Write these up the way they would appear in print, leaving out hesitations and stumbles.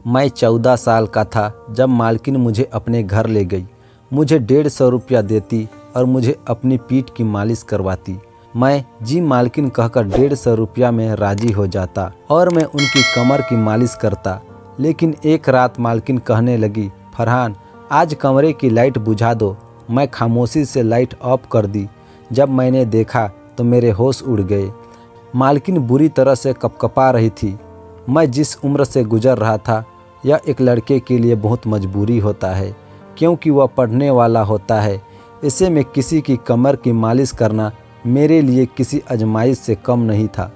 मैं 14 साल का था जब मालकिन मुझे अपने घर ले गई। मुझे 150 रुपया देती और मुझे अपनी पीठ की मालिश करवाती। मैं जी मालकिन कहकर 150 रुपया में राजी हो जाता और मैं उनकी कमर की मालिश करता। लेकिन एक रात मालकिन कहने लगी, फरहान आज कमरे की लाइट बुझा दो। मैं खामोशी से लाइट ऑफ कर दी। जब मैंने देखा तो मेरे होश उड़ गए। मालकिन बुरी तरह से कपकपा रही थी। मैं जिस उम्र से गुजर रहा था यह एक लड़के के लिए बहुत मजबूरी होता है, क्योंकि वह पढ़ने वाला होता है। ऐसे में किसी की कमर की मालिश करना मेरे लिए किसी आजमाइश से कम नहीं था।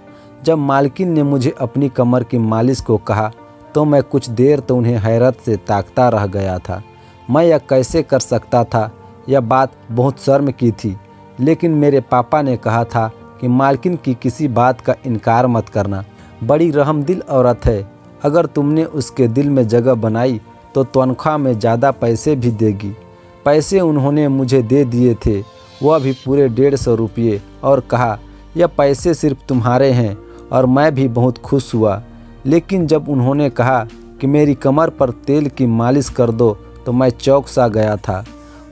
जब मालकिन ने मुझे अपनी कमर की मालिश को कहा तो मैं कुछ देर तो उन्हें हैरत से ताकता रह गया था। मैं यह कैसे कर सकता था? यह बात बहुत शर्म की थी। लेकिन मेरे पापा ने कहा था कि मालकिन की किसी बात का इनकार मत करना। बड़ी रहमदिल औरत है। अगर तुमने उसके दिल में जगह बनाई तो तनख्वाह में ज़्यादा पैसे भी देगी। पैसे उन्होंने मुझे दे दिए थे, वह भी पूरे 150 रुपये, और कहा यह पैसे सिर्फ तुम्हारे हैं। और मैं भी बहुत खुश हुआ। लेकिन जब उन्होंने कहा कि मेरी कमर पर तेल की मालिश कर दो तो मैं चौंक सा गया था।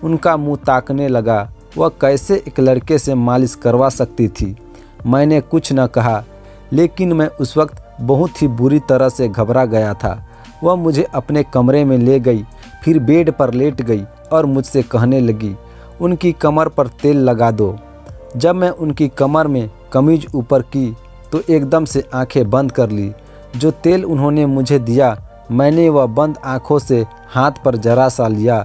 उनका मुंह ताकने लगा। वह कैसे एक लड़के से मालिश करवा सकती थी? मैंने कुछ न कहा, लेकिन मैं उस वक्त बहुत ही बुरी तरह से घबरा गया था। वह मुझे अपने कमरे में ले गई, फिर बेड पर लेट गई और मुझसे कहने लगी, उनकी कमर पर तेल लगा दो। जब मैं उनकी कमर में कमीज ऊपर की तो एकदम से आंखें बंद कर ली। जो तेल उन्होंने मुझे दिया मैंने वह बंद आंखों से हाथ पर जरा सा लिया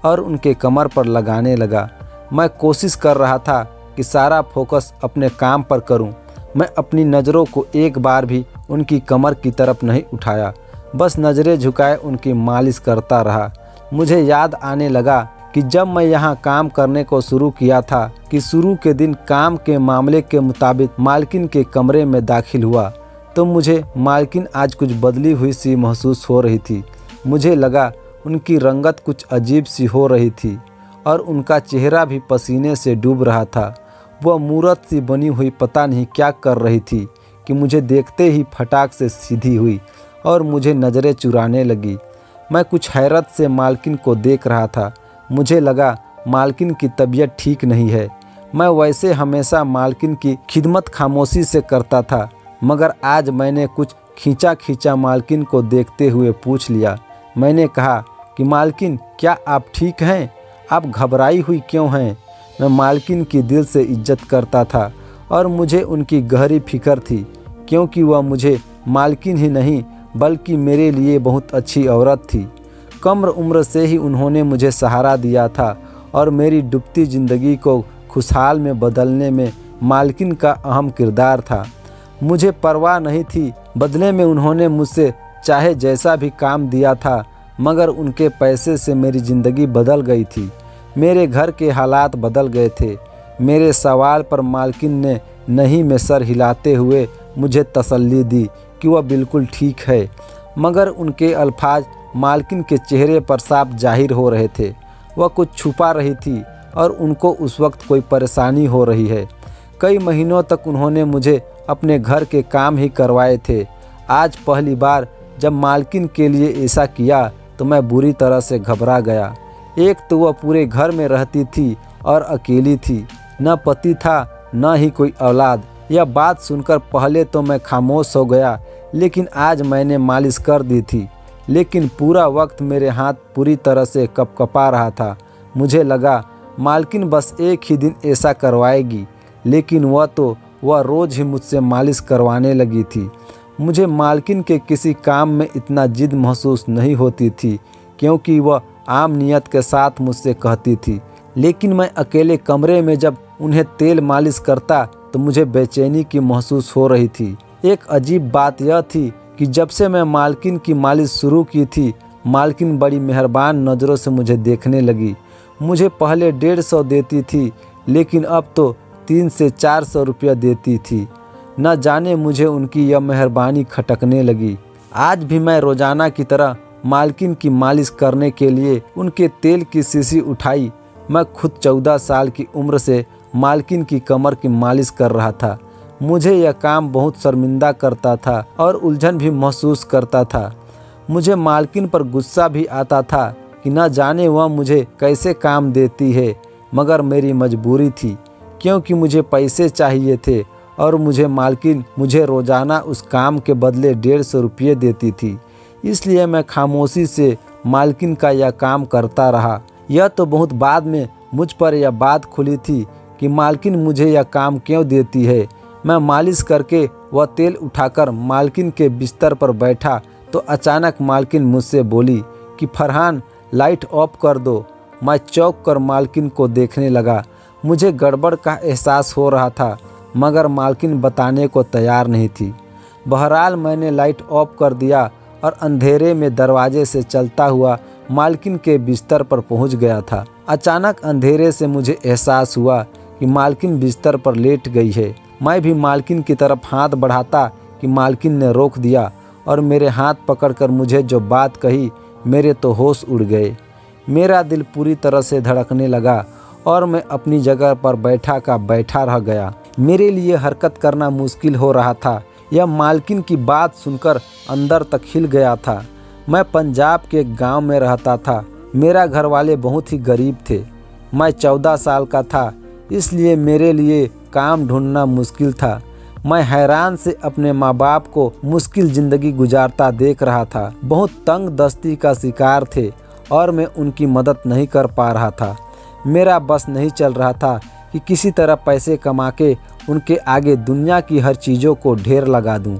और उनके कमर पर लगाने लगा। मैं कोशिश कर रहा था कि सारा फोकस अपने काम पर करूं। मैं अपनी नज़रों को एक बार भी उनकी कमर की तरफ नहीं उठाया, बस नज़रें झुकाए उनकी मालिश करता रहा। मुझे याद आने लगा कि जब मैं यहाँ काम करने को शुरू किया था कि शुरू के दिन काम के मामले के मुताबिक मालकिन के कमरे में दाखिल हुआ तो मुझे मालकिन आज कुछ बदली हुई सी महसूस हो रही थी। मुझे लगा उनकी रंगत कुछ अजीब सी हो रही थी और उनका चेहरा भी पसीने से डूब रहा था। वह मूरत सी बनी हुई पता नहीं क्या कर रही थी कि मुझे देखते ही फटाक से सीधी हुई और मुझे नज़रें चुराने लगी। मैं कुछ हैरत से मालकिन को देख रहा था। मुझे लगा मालकिन की तबीयत ठीक नहीं है। मैं वैसे हमेशा मालकिन की खिदमत खामोशी से करता था, मगर आज मैंने कुछ खींचा मालकिन को देखते हुए पूछ लिया। मैंने कहा कि मालकिन क्या आप ठीक हैं? आप घबराई हुई क्यों हैं? मैं मालकिन की दिल से इज्जत करता था और मुझे उनकी गहरी फिक्र थी, क्योंकि वह मुझे मालकिन ही नहीं बल्कि मेरे लिए बहुत अच्छी औरत थी। कम उम्र से ही उन्होंने मुझे सहारा दिया था और मेरी डूबती ज़िंदगी को खुशहाल में बदलने में मालकिन का अहम किरदार था। मुझे परवाह नहीं थी, बदले में उन्होंने मुझसे चाहे जैसा भी काम दिया था, मगर उनके पैसे से मेरी ज़िंदगी बदल गई थी। मेरे घर के हालात बदल गए थे। मेरे सवाल पर मालकिन ने नहीं में सर हिलाते हुए मुझे तसल्ली दी कि वह बिल्कुल ठीक है, मगर उनके अल्फाज मालकिन के चेहरे पर साफ जाहिर हो रहे थे। वह कुछ छुपा रही थी और उनको उस वक्त कोई परेशानी हो रही है। कई महीनों तक उन्होंने मुझे अपने घर के काम ही करवाए थे। आज पहली बार जब मालकिन के लिए ऐसा किया तो मैं बुरी तरह से घबरा गया। एक तो वह पूरे घर में रहती थी और अकेली थी, न पति था न ही कोई औलाद। यह बात सुनकर पहले तो मैं खामोश हो गया, लेकिन आज मैंने मालिश कर दी थी, लेकिन पूरा वक्त मेरे हाथ पूरी तरह से कपकपा रहा था। मुझे लगा मालकिन बस एक ही दिन ऐसा करवाएगी, लेकिन वह रोज़ ही मुझसे मालिश करवाने लगी थी। मुझे मालकिन के किसी काम में इतना जिद महसूस नहीं होती थी, क्योंकि वह आम नियत के साथ मुझसे कहती थी। लेकिन मैं अकेले कमरे में जब उन्हें तेल मालिश करता तो मुझे बेचैनी की महसूस हो रही थी। एक अजीब बात यह थी कि जब से मैं मालकिन की मालिश शुरू की थी, मालकिन बड़ी मेहरबान नज़रों से मुझे देखने लगी। मुझे पहले 150 देती थी, लेकिन अब तो 300 से 400 रुपया देती थी। न जाने मुझे उनकी यह मेहरबानी खटकने लगी। आज भी मैं रोज़ाना की तरह मालकिन की मालिश करने के लिए उनके तेल की शीशी उठाई। मैं खुद 14 साल की उम्र से मालकिन की कमर की मालिश कर रहा था। मुझे यह काम बहुत शर्मिंदा करता था और उलझन भी महसूस करता था। मुझे मालकिन पर गुस्सा भी आता था कि न जाने वह मुझे कैसे काम देती है, मगर मेरी मजबूरी थी क्योंकि मुझे पैसे चाहिए थे और मालकिन मुझे रोज़ाना उस काम के बदले 150 रुपये देती थी। इसलिए मैं खामोशी से मालकिन का यह काम करता रहा। यह तो बहुत बाद में मुझ पर यह बात खुली थी कि मालकिन मुझे यह काम क्यों देती है। मैं मालिश करके वह तेल उठाकर मालकिन के बिस्तर पर बैठा तो अचानक मालकिन मुझसे बोली कि फरहान, लाइट ऑफ कर दो। मैं चौंक कर मालकिन को देखने लगा। मुझे गड़बड़ का एहसास हो रहा था, मगर मालकिन बताने को तैयार नहीं थी। बहरहाल मैंने लाइट ऑफ कर दिया और अंधेरे में दरवाजे से चलता हुआ मालकिन के बिस्तर पर पहुंच गया था। अचानक अंधेरे से मुझे एहसास हुआ कि मालकिन बिस्तर पर लेट गई है। मैं भी मालकिन की तरफ हाथ बढ़ाता कि मालकिन ने रोक दिया और मेरे हाथ पकड़कर मुझे जो बात कही, मेरे तो होश उड़ गए। मेरा दिल पूरी तरह से धड़कने लगा और मैं अपनी जगह पर बैठा रह गया। मेरे लिए हरकत करना मुश्किल हो रहा था। यह मालकिन की बात सुनकर अंदर तक हिल गया था। मैं पंजाब के एक गांव में रहता था। मेरा घर वाले बहुत ही गरीब थे। मैं 14 साल का था, इसलिए मेरे लिए काम ढूंढना मुश्किल था। मैं हैरान से अपने माँ बाप को मुश्किल ज़िंदगी गुजारता देख रहा था। बहुत तंग दस्ती का शिकार थे और मैं उनकी मदद नहीं कर पा रहा था। मेरा बस नहीं चल रहा था कि किसी तरह पैसे कमा के उनके आगे दुनिया की हर चीज़ों को ढेर लगा दूं।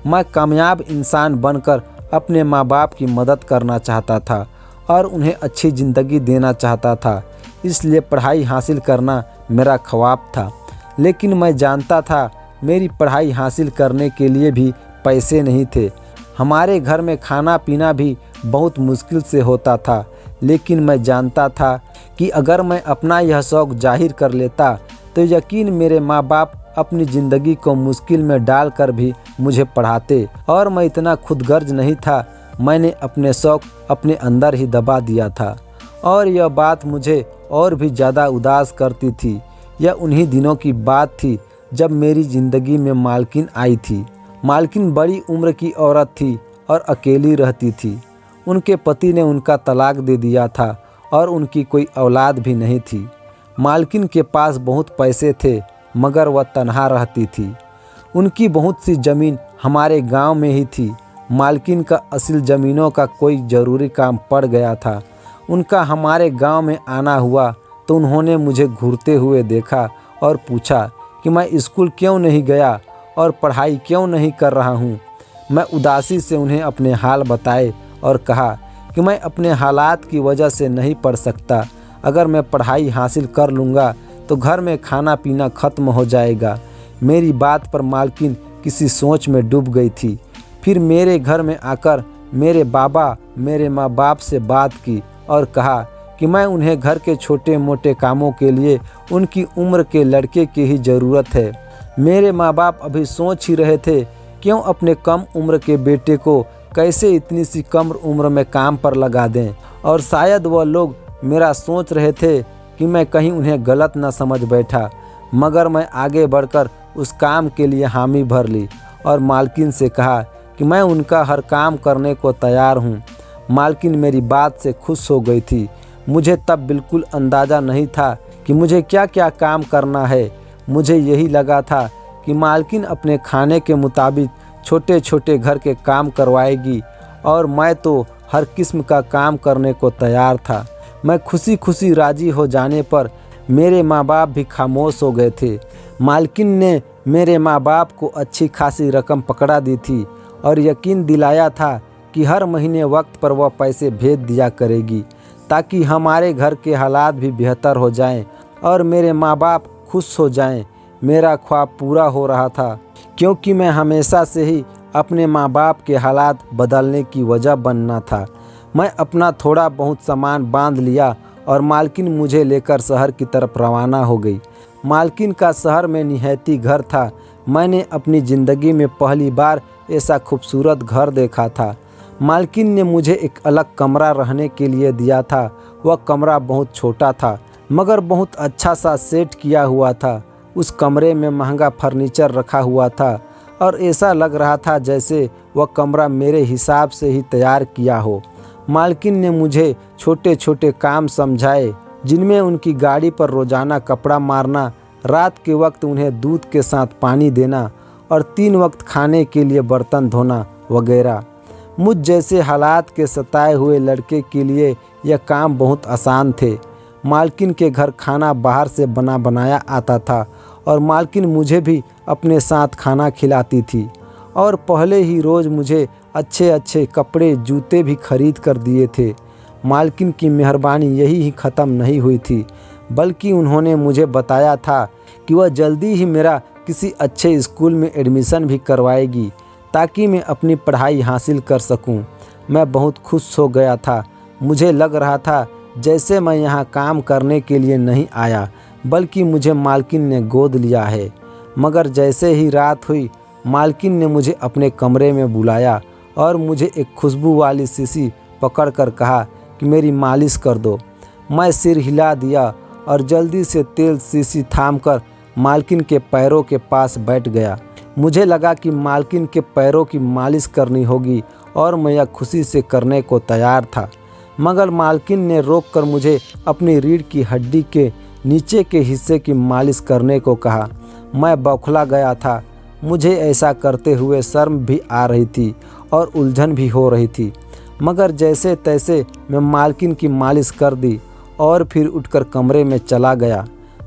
मैं कामयाब इंसान बनकर अपने माँ बाप की मदद करना चाहता था और उन्हें अच्छी ज़िंदगी देना चाहता था। इसलिए पढ़ाई हासिल करना मेरा ख्वाब था। लेकिन मैं जानता था मेरी पढ़ाई हासिल करने के लिए भी पैसे नहीं थे। हमारे घर में खाना पीना भी बहुत मुश्किल से होता था। लेकिन मैं जानता था कि अगर मैं अपना यह शौक़ जाहिर कर लेता तो यकीन मेरे माँ बाप अपनी ज़िंदगी को मुश्किल में डालकर भी मुझे पढ़ाते। और मैं इतना खुदगर्ज नहीं था। मैंने अपने शौक़ अपने अंदर ही दबा दिया था और यह बात मुझे और भी ज़्यादा उदास करती थी। यह उन्हीं दिनों की बात थी जब मेरी ज़िंदगी में मालकिन आई थी। मालकिन बड़ी उम्र की औरत थी और अकेली रहती थी। उनके पति ने उनका तलाक दे दिया था और उनकी कोई औलाद भी नहीं थी। मालकिन के पास बहुत पैसे थे, मगर वह तन्हा रहती थी। उनकी बहुत सी ज़मीन हमारे गांव में ही थी। मालकिन का असल ज़मीनों का कोई ज़रूरी काम पड़ गया था। उनका हमारे गांव में आना हुआ तो उन्होंने मुझे घूरते हुए देखा और पूछा कि मैं स्कूल क्यों नहीं गया और पढ़ाई क्यों नहीं कर रहा हूँ। मैं उदासी से उन्हें अपने हाल बताए और कहा कि मैं अपने हालात की वजह से नहीं पढ़ सकता। अगर मैं पढ़ाई हासिल कर लूँगा तो घर में खाना पीना ख़त्म हो जाएगा। मेरी बात पर मालकिन किसी सोच में डूब गई थी। फिर मेरे घर में आकर मेरे माँ बाप से बात की और कहा कि मैं उन्हें घर के छोटे मोटे कामों के लिए उनकी उम्र के लड़के की ही ज़रूरत है। मेरे माँ बाप अभी सोच ही रहे थे क्यों अपने कम उम्र के बेटे को कैसे इतनी सी कम उम्र में काम पर लगा दें। और शायद वह लोग मेरा सोच रहे थे कि मैं कहीं उन्हें गलत न समझ बैठा। मगर मैं आगे बढ़कर उस काम के लिए हामी भर ली और मालकिन से कहा कि मैं उनका हर काम करने को तैयार हूँ। मालकिन मेरी बात से खुश हो गई थी। मुझे तब बिल्कुल अंदाज़ा नहीं था कि मुझे क्या क्या काम करना है। मुझे यही लगा था कि मालकिन अपने खाने के मुताबिक छोटे छोटे घर के काम करवाएगी और मैं तो हर किस्म का काम करने को तैयार था। मैं खुशी खुशी राज़ी हो जाने पर मेरे माँ बाप भी खामोश हो गए थे। मालकिन ने मेरे माँ बाप को अच्छी खासी रकम पकड़ा दी थी और यकीन दिलाया था कि हर महीने वक्त पर वह पैसे भेज दिया करेगी ताकि हमारे घर के हालात भी बेहतर हो जाएं और मेरे माँ बाप खुश हो जाएं। मेरा ख्वाब पूरा हो रहा था क्योंकि मैं हमेशा से ही अपने माँ बाप के हालात बदलने की वजह बनना था। मैं अपना थोड़ा बहुत सामान बांध लिया और मालकिन मुझे लेकर शहर की तरफ रवाना हो गई। मालकिन का शहर में निहायती घर था। मैंने अपनी ज़िंदगी में पहली बार ऐसा खूबसूरत घर देखा था। मालकिन ने मुझे एक अलग कमरा रहने के लिए दिया था। वह कमरा बहुत छोटा था मगर बहुत अच्छा सा सेट किया हुआ था। उस कमरे में महंगा फर्नीचर रखा हुआ था और ऐसा लग रहा था जैसे वह कमरा मेरे हिसाब से ही तैयार किया हो। मालकिन ने मुझे छोटे छोटे काम समझाए, जिनमें उनकी गाड़ी पर रोज़ाना कपड़ा मारना, रात के वक्त उन्हें दूध के साथ पानी देना और 3 वक्त खाने के लिए बर्तन धोना वगैरह। मुझ जैसे हालात के सताए हुए लड़के के लिए यह काम बहुत आसान थे। मालकिन के घर खाना बाहर से बना बनाया आता था और मालकिन मुझे भी अपने साथ खाना खिलाती थी और पहले ही रोज़ मुझे अच्छे अच्छे कपड़े जूते भी खरीद कर दिए थे। मालकिन की मेहरबानी यही ही ख़त्म नहीं हुई थी, बल्कि उन्होंने मुझे बताया था कि वह जल्दी ही मेरा किसी अच्छे स्कूल में एडमिशन भी करवाएगी ताकि मैं अपनी पढ़ाई हासिल कर सकूं। मैं बहुत खुश हो गया था। मुझे लग रहा था जैसे मैं यहाँ काम करने के लिए नहीं आया, बल्कि मुझे मालकिन ने गोद लिया है। मगर जैसे ही रात हुई, मालकिन ने मुझे अपने कमरे में बुलाया और मुझे एक खुशबू वाली शीशी पकड़कर कहा कि मेरी मालिश कर दो। मैं सिर हिला दिया और जल्दी से तेल शीशी थामकर मालकिन के पैरों के पास बैठ गया। मुझे लगा कि मालकिन के पैरों की मालिश करनी होगी और मैं यह खुशी से करने को तैयार था, मगर मालकिन ने रोककर मुझे अपनी रीढ़ की हड्डी के नीचे के हिस्से की मालिश करने को कहा। मैं बौखला गया था। मुझे ऐसा करते हुए शर्म भी आ रही थी और उलझन भी हो रही थी, मगर जैसे तैसे मैं मालकिन की मालिश कर दी और फिर उठकर कमरे में चला गया।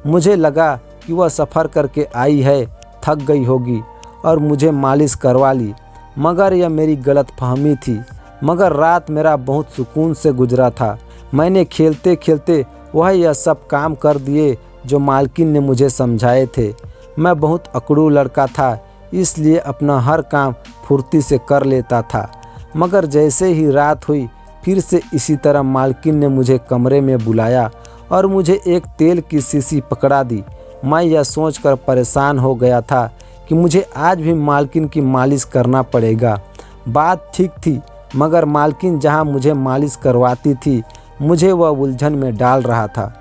मुझे लगा कि वह सफ़र करके आई है, थक गई होगी और मुझे मालिश करवा ली, मगर यह मेरी गलतफहमी थी। मगर रात मेरा बहुत सुकून से गुजरा था। मैंने खेलते खेलते वह यह सब काम कर दिए जो मालकिन ने मुझे समझाए थे। मैं बहुत अकड़ू लड़का था, इसलिए अपना हर काम फुर्ती से कर लेता था। मगर जैसे ही रात हुई, फिर से इसी तरह मालकिन ने मुझे कमरे में बुलाया और मुझे एक तेल की शीशी पकड़ा दी। मैं यह सोचकर परेशान हो गया था कि मुझे आज भी मालकिन की मालिश करना पड़ेगा। बात ठीक थी, मगर मालकिन जहां मुझे मालिश करवाती थी, मुझे वह उलझन में डाल रहा था।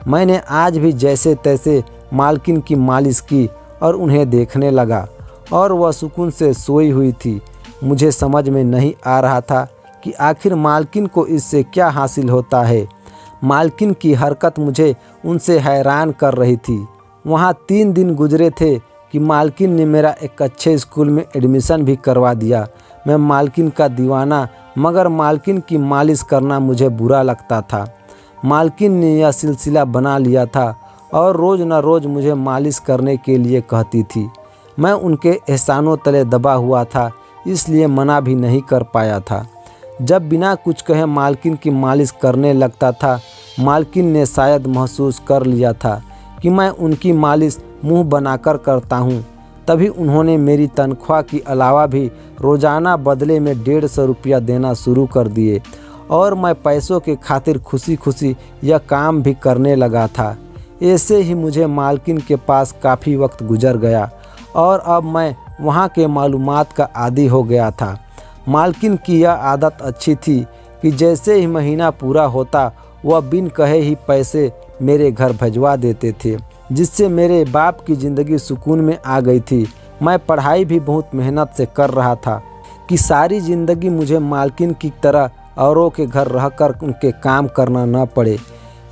मैंने आज भी जैसे तैसे मालकिन की मालिश की और उन्हें देखने लगा और वह सुकून से सोई हुई थी। मुझे समझ में नहीं आ रहा था कि आखिर मालकिन को इससे क्या हासिल होता है। मालकिन की हरकत मुझे उनसे हैरान कर रही थी। वहाँ 3 दिन गुजरे थे कि मालकिन ने मेरा एक अच्छे स्कूल में एडमिशन भी करवा दिया। मैं मालकिन का दीवाना, मगर मालकिन की मालिश करना मुझे बुरा लगता था। मालकिन ने यह सिलसिला बना लिया था और रोज़ न रोज़ मुझे मालिश करने के लिए कहती थी। मैं उनके एहसानों तले दबा हुआ था, इसलिए मना भी नहीं कर पाया था। जब बिना कुछ कहे मालकिन की मालिश करने लगता था, मालकिन ने शायद महसूस कर लिया था कि मैं उनकी मालिश मुंह बनाकर करता हूँ। तभी उन्होंने मेरी तनख्वाह की अलावा भी रोज़ाना बदले में 150 रुपया देना शुरू कर दिए और मैं पैसों के खातिर खुशी खुशी यह काम भी करने लगा था। ऐसे ही मुझे मालकिन के पास काफ़ी वक्त गुजर गया और अब मैं वहाँ के मालूमात का आदी हो गया था। मालकिन की यह आदत अच्छी थी कि जैसे ही महीना पूरा होता, वह बिन कहे ही पैसे मेरे घर भिजवा देते थे, जिससे मेरे बाप की ज़िंदगी सुकून में आ गई थी। मैं पढ़ाई भी बहुत मेहनत से कर रहा था कि सारी ज़िंदगी मुझे मालकिन की तरह औरों के घर रहकर उनके काम करना न पड़े।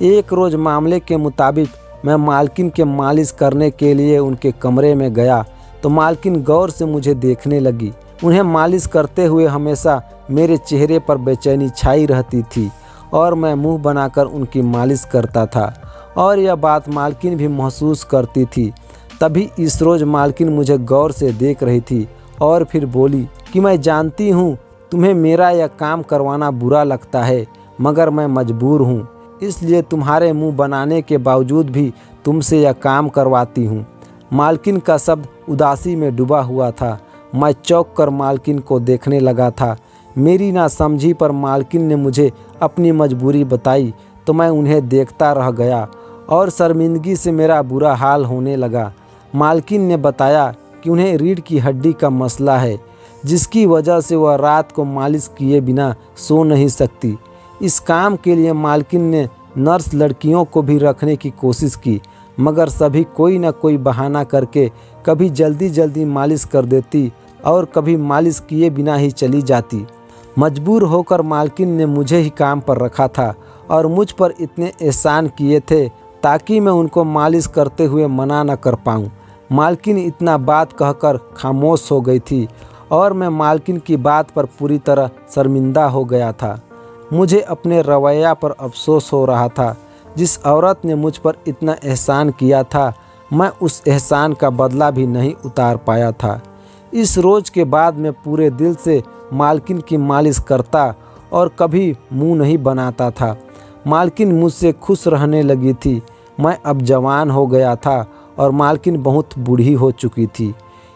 एक रोज़ मामले के मुताबिक मैं मालकिन के मालिश करने के लिए उनके कमरे में गया तो मालकिन गौर से मुझे देखने लगी। उन्हें मालिश करते हुए हमेशा मेरे चेहरे पर बेचैनी छाई रहती थी और मैं मुंह बनाकर उनकी मालिश करता था और यह बात मालकिन भी महसूस करती थी। तभी इस रोज़ मालकिन मुझे गौर से देख रही थी और फिर बोली कि मैं जानती हूँ तुम्हें मेरा यह काम करवाना बुरा लगता है, मगर मैं मजबूर हूँ, इसलिए तुम्हारे मुंह बनाने के बावजूद भी तुमसे यह काम करवाती हूँ। मालकिन का शब्द उदासी में डूबा हुआ था। मैं चौंक कर मालकिन को देखने लगा था। मेरी नासमझी पर मालकिन ने मुझे अपनी मजबूरी बताई तो मैं उन्हें देखता रह गया और शर्मिंदगी से मेरा बुरा हाल होने लगा। मालकिन ने बताया कि उन्हें रीढ़ की हड्डी का मसला है, जिसकी वजह से वह रात को मालिश किए बिना सो नहीं सकती। इस काम के लिए मालकिन ने नर्स लड़कियों को भी रखने की कोशिश की, मगर सभी कोई न कोई बहाना करके कभी जल्दी जल्दी मालिश कर देती और कभी मालिश किए बिना ही चली जाती। मजबूर होकर मालकिन ने मुझे ही काम पर रखा था और मुझ पर इतने एहसान किए थे ताकि मैं उनको मालिश करते हुए मना न कर पाऊँ। मालकिन इतना बात कहकर खामोश हो गई थी और मैं मालकिन की बात पर पूरी तरह शर्मिंदा हो गया था। मुझे अपने रवैया पर अफसोस हो रहा था। जिस औरत ने मुझ पर इतना एहसान किया था, मैं उस एहसान का बदला भी नहीं उतार पाया था। इस रोज़ के बाद मैं पूरे दिल से मालकिन की मालिश करता और कभी मुंह नहीं बनाता था। मालकिन मुझसे खुश रहने लगी थी। मैं अब जवान हो गया था और मालकिन बहुत बूढ़ी हो चुकी थी।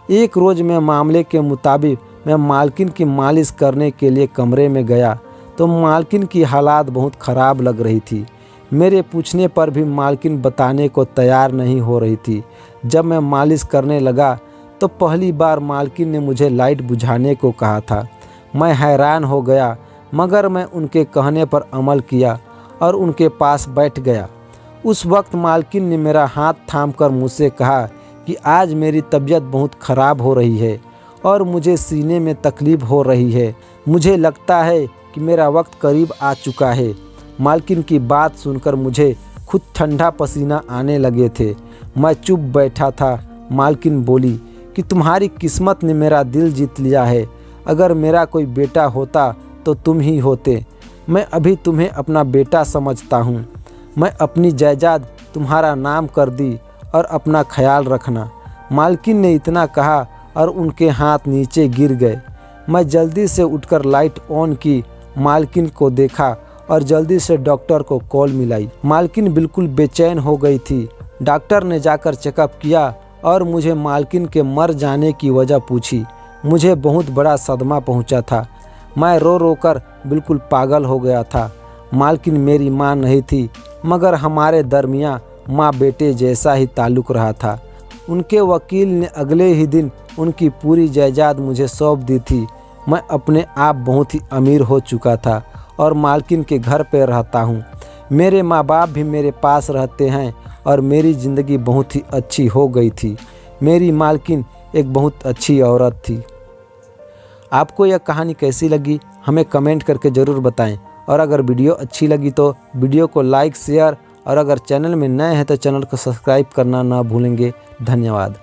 एक रोज़ मैं मामले के मुताबिक मैं मालकिन की मालिश करने के लिए कमरे में गया तो मालकिन की हालात बहुत ख़राब लग रही थी। मेरे पूछने पर भी मालकिन बताने को तैयार नहीं हो रही थी। जब मैं मालिश करने लगा तो पहली बार मालकिन ने मुझे लाइट बुझाने को कहा था। मैं हैरान हो गया, मगर मैं उनके कहने पर अमल किया और उनके पास बैठ गया। उस वक्त मालकिन ने मेरा हाथ थामकर मुझसे कहा कि आज मेरी तबीयत बहुत ख़राब हो रही है और मुझे सीने में तकलीफ़ हो रही है। मुझे लगता है कि मेरा वक्त करीब आ चुका है। मालकिन की बात सुनकर मुझे खुद ठंडा पसीना आने लगे थे। मैं चुप बैठा था। मालकिन बोली कि तुम्हारी किस्मत ने मेरा दिल जीत लिया है। अगर मेरा कोई बेटा होता तो तुम ही होते। मैं अभी तुम्हें अपना बेटा समझता हूँ। मैं अपनी जायदाद तुम्हारा नाम कर दी और अपना ख्याल रखना। मालकिन ने इतना कहा और उनके हाथ नीचे गिर गए। मैं जल्दी से उठकर लाइट ऑन की, मालकिन को देखा और जल्दी से डॉक्टर को कॉल मिलाई। मालकिन बिल्कुल बेचैन हो गई थी। डॉक्टर ने जाकर चेकअप किया और मुझे मालकिन के मर जाने की वजह पूछी। मुझे बहुत बड़ा सदमा पहुंचा था। मैं रो रो कर बिल्कुल पागल हो गया था। मालकिन मेरी माँ नहीं थी, मगर हमारे दरमियाँ माँ बेटे जैसा ही ताल्लुक़ रहा था। उनके वकील ने अगले ही दिन उनकी पूरी जायदाद मुझे सौंप दी थी। मैं अपने आप बहुत ही अमीर हो चुका था और मालकिन के घर पर रहता हूँ। मेरे माँ बाप भी मेरे पास रहते हैं और मेरी ज़िंदगी बहुत ही अच्छी हो गई थी। मेरी मालकिन एक बहुत अच्छी औरत थी। आपको यह कहानी कैसी लगी हमें कमेंट करके ज़रूर बताएं और अगर वीडियो अच्छी लगी तो वीडियो को लाइक शेयर और अगर चैनल में नए हैं तो चैनल को सब्सक्राइब करना ना भूलेंगे। धन्यवाद।